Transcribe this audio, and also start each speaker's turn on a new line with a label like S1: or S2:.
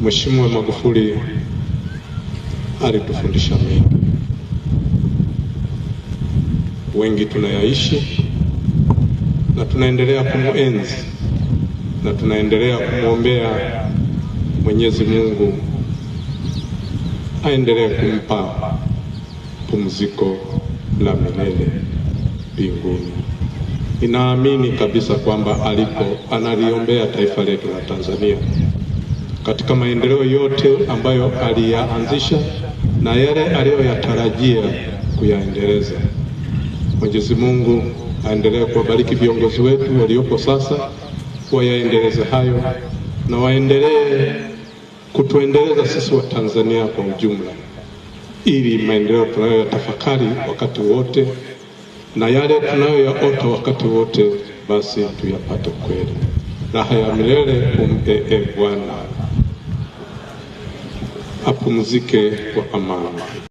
S1: Mheshimiwa Magufuli alitufundisha mengi, wengi tunayaishi na tunaendelea kumuenzi na tunaendelea kumwombea Mwenyezi Mungu aendelee kumpa pumziko la milele mbinguni. Ninaamini kabisa kwamba alipo analiombea taifa letu la Tanzania katika maendeleo yote ambayo aliyaanzisha na yale aliyoyatarajia kuyaendeleza. Mwenyezi Mungu aendelee kuwabariki viongozi wetu waliopo sasa, wayaendeleze hayo na waendelee kutuendeleza sisi wa Tanzania kwa ujumla, ili maendeleo tunayoyatafakari wakati wote na yale tunayoyaota wakati wote basi tuyapate kweli. Raha ya milele umpe Bwana, apumzike kwa amani.